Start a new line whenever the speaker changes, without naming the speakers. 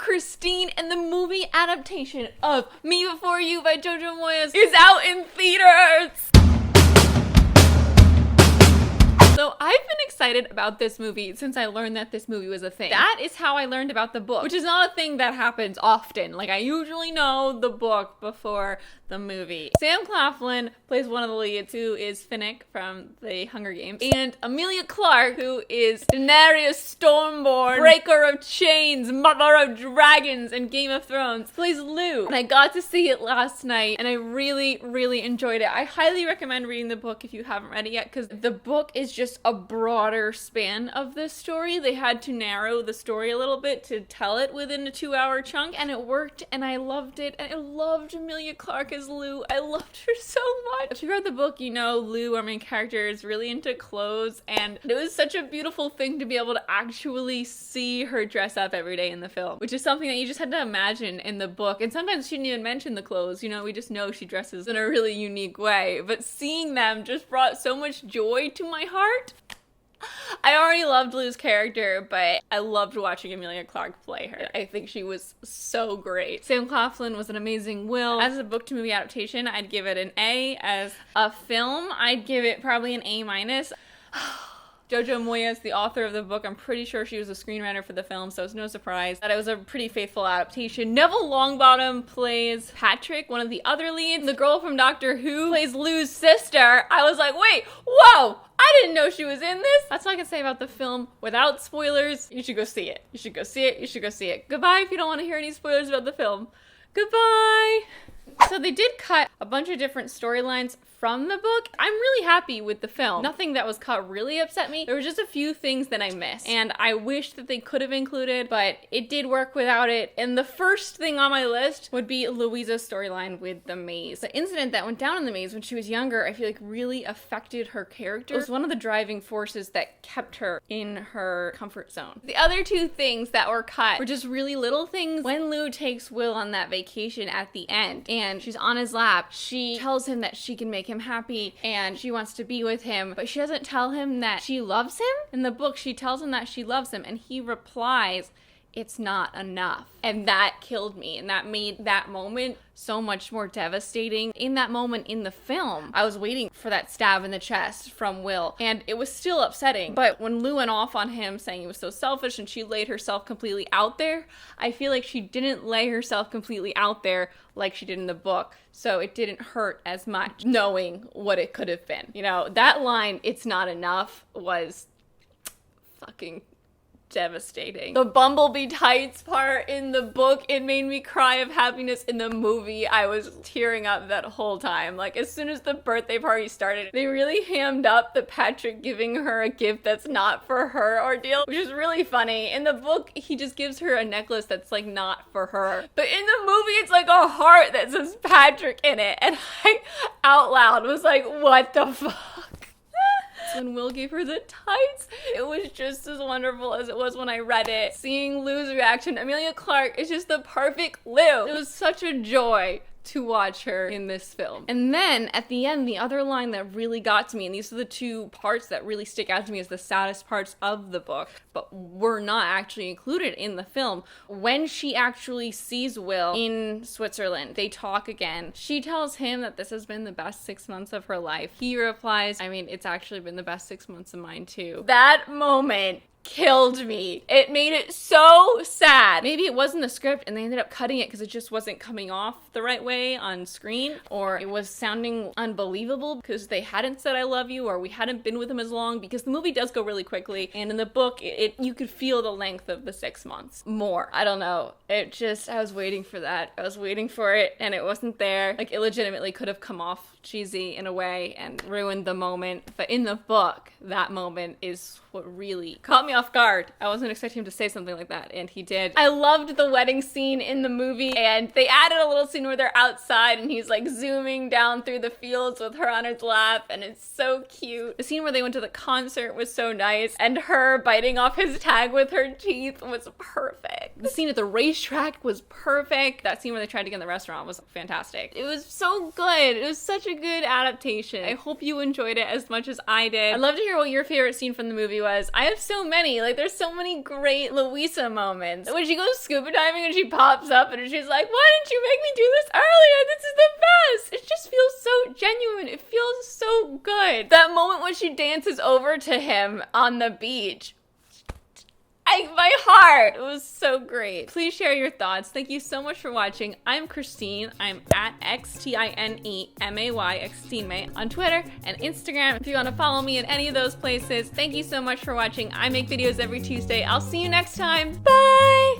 Christine, and the movie adaptation of Me Before You by Jojo Moyes is out in theaters! So I've been excited about this movie since I learned that this movie was a thing. That is how I learned about the book, which is not a thing that happens often. Like, I usually know the book before the movie. Sam Claflin plays one of the leads, who is Finnick from the Hunger Games, and Emilia Clarke, who is Daenerys Stormborn, breaker of chains, mother of dragons, and Game of Thrones, plays Lou. And I got to see it last night, and I really, really enjoyed it. I highly recommend reading the book if you haven't read it yet, because the book is just a broader span of this story. They had to narrow the story a little bit to tell it within a 2-hour chunk, and it worked, and I loved it, and I loved Emilia Clarke as Lou. I loved her so much. If you read the book, you know Lou, our main character, is really into clothes, and it was such a beautiful thing to be able to actually see her dress up every day in the film, which is something that you just had to imagine in the book. And sometimes she didn't even mention the clothes, you know, we just know she dresses in a really unique way, but seeing them just brought so much joy to my heart. I already loved Lou's character, but I loved watching Emilia Clarke play her. I think she was so great. Sam Claflin was an amazing Will. As a book-to-movie adaptation, I'd give it an A. As a film, I'd give it probably an A-. Jojo Moyes, the author of the book, I'm pretty sure she was a screenwriter for the film, so it's no surprise that it was a pretty faithful adaptation. Neville Longbottom plays Patrick, one of the other leads. The girl from Doctor Who plays Lou's sister. I was like, wait, whoa! I didn't know she was in this. That's all I can say about the film without spoilers. You should go see it. You should go see it. You should go see it. Goodbye if you don't want to hear any spoilers about the film. Goodbye! So they did cut a bunch of different storylines from the book. I'm really happy with the film. Nothing that was cut really upset me. There were just a few things that I missed, and I wish that they could have included, but it did work without it. And the first thing on my list would be Louisa's storyline with the maze. The incident that went down in the maze when she was younger, I feel like really affected her character. It was one of the driving forces that kept her in her comfort zone. The other two things that were cut were just really little things. When Lou takes Will on that vacation at the end, and she's on his lap, she tells him that she can make him happy and she wants to be with him, but she doesn't tell him that she loves him. In the book, she tells him that she loves him, and he replies, "It's not enough." And that killed me, and that made that moment so much more devastating. In that moment in the film, I was waiting for that stab in the chest from Will, and it was still upsetting. But when Lou went off on him saying he was so selfish and she laid herself completely out there, I feel like she didn't lay herself completely out there like she did in the book, so it didn't hurt as much knowing what it could have been. You know, that line, "It's not enough," was fucking devastating. The Bumblebee tights part in the book, it made me cry of happiness. In the movie, I was tearing up that whole time. Like, as soon as the birthday party started, they really hammed up the Patrick giving her a gift that's not for her ordeal, which is really funny. In the book, he just gives her a necklace that's like not for her. But in the movie, it's like a heart that says Patrick in it. And I, out loud, was like, what the fuck? When Will gave her the tights, it was just as wonderful as it was when I read it. Seeing Lou's reaction, Emilia Clarke is just the perfect Lou. It was such a joy to watch her in this film. And then at the end, the other line that really got to me, and these are the two parts that really stick out to me as the saddest parts of the book, but were not actually included in the film. When she actually sees Will in Switzerland, they talk again. She tells him that this has been the best 6 months of her life. He replies, "I mean, it's actually been the best 6 months of mine too." That moment killed me. It made it so sad. Maybe it wasn't the script and they ended up cutting it because it just wasn't coming off the right way on screen, or it was sounding unbelievable because they hadn't said "I love you," or we hadn't been with him as long, because the movie does go really quickly, and in the book you could feel the length of the 6 months more. I don't know. It just, I was waiting for that. I was waiting for it and it wasn't there. Like, it legitimately could have come off cheesy in a way and ruined the moment, but in the book, that moment is what really caught me off guard. I wasn't expecting him to say something like that, and he did. I loved the wedding scene in the movie, and they added a little scene where they're outside and he's like zooming down through the fields with her on his lap, and it's so cute. The scene where they went to the concert was so nice, and her biting off his tag with her teeth was perfect. The scene at the racetrack was perfect. That scene where they tried to get in the restaurant was fantastic. It was so good. It was such a good adaptation. I hope you enjoyed it as much as I did. I'd love to hear what your favorite scene from the movie was. I have so many. Like, there's so many great Louisa moments. When she goes scuba diving and she pops up and she's like, why didn't you make me do this earlier? This is the best. It just feels so genuine. It feels so good. That moment when she dances over to him on the beach. My heart. It was so great. Please share your thoughts. Thank you so much for watching. I'm Christine. I'm at XTINEMAY, Xtine on Twitter and Instagram. If you want to follow me in any of those places, thank you so much for watching. I make videos every Tuesday. I'll see you next time. Bye!